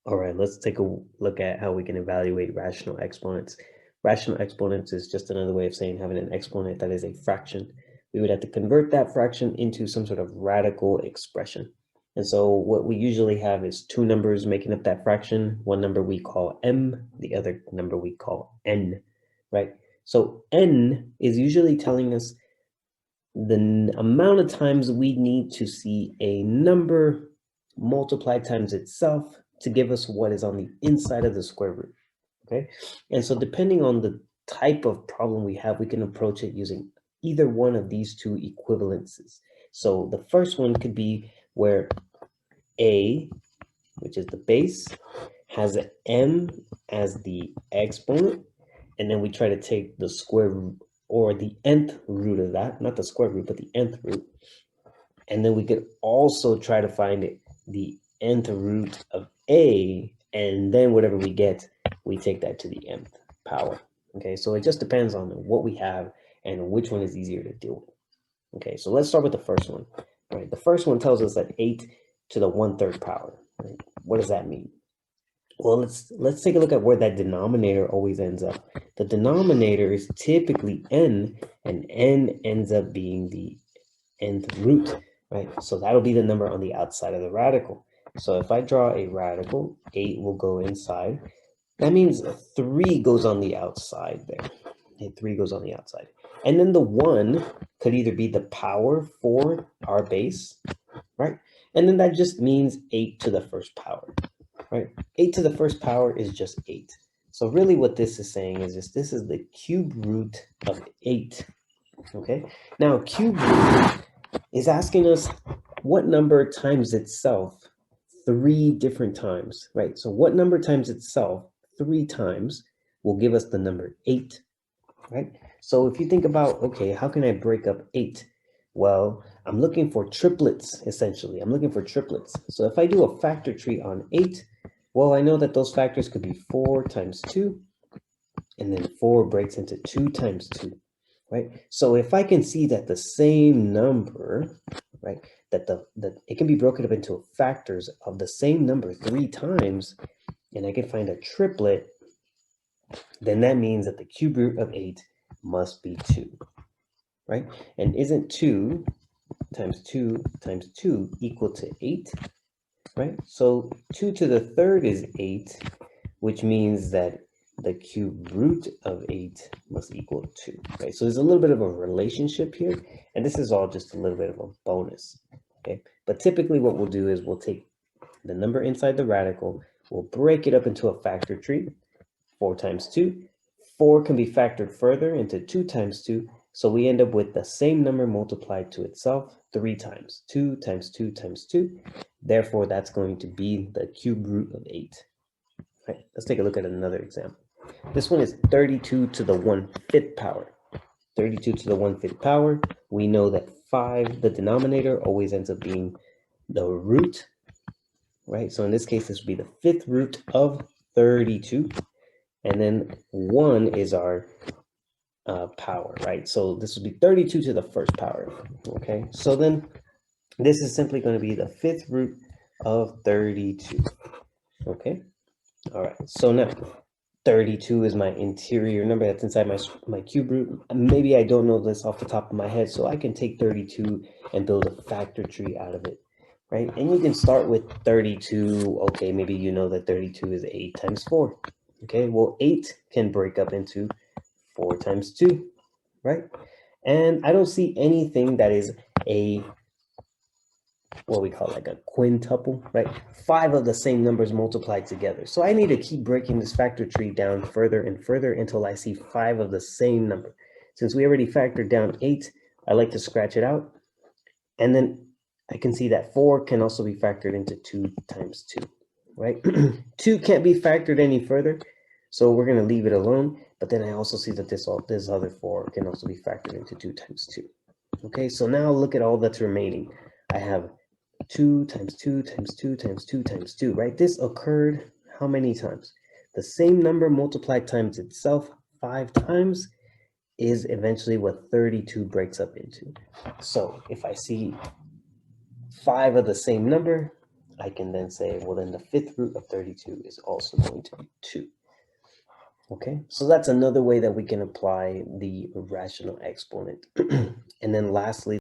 All right, let's take a look at how we can evaluate rational exponents. Rational exponents is just another way of saying having an exponent that is a fraction. We would have to convert that fraction into some sort of radical expression. And so what we usually have is two numbers making up that fraction. One number we call m, the other number we call n, right? So n is usually telling us the amount of times we need to see a number multiplied times itself to give us what is on the inside of the square root, okay? And so depending on the type of problem we have, we can approach it using either one of these two equivalences. So the first one could be where a, which is the base, has m as the exponent, and then we try to take the square root or the nth root of that, not the square root, but the nth root. And then we could also try to find the nth root of a, and then whatever we get, we take that to the nth power. Okay, so it just depends on what we have and which one is easier to deal with. Okay, so let's start with the first one. All right, the first one tells us that 8 to the 1/3 power. Right? What does that mean? Well, let's take a look at where that denominator always ends up. The denominator is typically n, and n ends up being the nth root, right? So that'll be the number on the outside of the radical. So if I draw a radical, 8 will go inside. That means 3 goes on the outside there. Okay, 3 goes on the outside. And then the 1 could either be the power for our base, right? And then that just means 8 to the first power, right? 8 to the first power is just 8. So really what this is saying is this is the cube root of 8, okay? Now, cube root is asking us what number times itself 3 different times, right? So what number times itself 3 times will give us the number 8, right? So if you think about, okay, how can I break up 8? Well, I'm looking for triplets, essentially. I'm looking for triplets. So if I do a factor tree on 8, well, I know that those factors could be 4 times 2, and then 4 breaks into 2 times 2, right? So if I can see that the same number, right, that it can be broken up into factors of the same number 3 times, and I can find a triplet, then that means that the cube root of 8 must be 2, right? And isn't 2 times 2 times 2 equal to 8, right? So 2 to the third is 8, which means that the cube root of 8 must equal 2, right? So there's a little bit of a relationship here, and this is all just a little bit of a bonus, okay? But typically what we'll do is we'll take the number inside the radical, we'll break it up into a factor tree, 4 times 2. 4 can be factored further into 2 times 2, so we end up with the same number multiplied to itself 3 times. 2 times 2 times 2. Therefore, that's going to be the cube root of 8. Right, let's take a look at another example. This one is 32 to the 1/5 power. 32 to the 1/5 power. We know that 5, the denominator, always ends up being the root, right? So in this case, this would be the 5th root of 32. And then 1 is our power, right? So this would be 32 to the first power, okay? So then this is simply going to be the 5th root of 32, okay? All right, so now 32 is my interior number that's inside my cube root. Maybe I don't know this off the top of my head, so I can take 32 and build a factor tree out of it, right? And you can start with 32. Okay, maybe you know that 32 is 8 times 4. Okay, well, 8 can break up into 4 times 2, right? And I don't see anything that is a what we call like a quintuple, right? 5 of the same numbers multiplied together. So I need to keep breaking this factor tree down further and further until I see 5 of the same number. Since we already factored down 8, I like to scratch it out. And then I can see that 4 can also be factored into 2 times 2, right? 2 can't be factored any further, so we're going to leave it alone. But then I also see that this other 4 can also be factored into 2 times 2. Okay, so now look at all that's remaining. I have 2 times 2 times 2 times 2 times 2, right? This occurred how many times? The same number multiplied times itself 5 times is eventually what 32 breaks up into. So if I see 5 of the same number, I can then say, well, then the fifth root of 32 is also going to be 2. Okay, so that's another way that we can apply the rational exponent. And then lastly,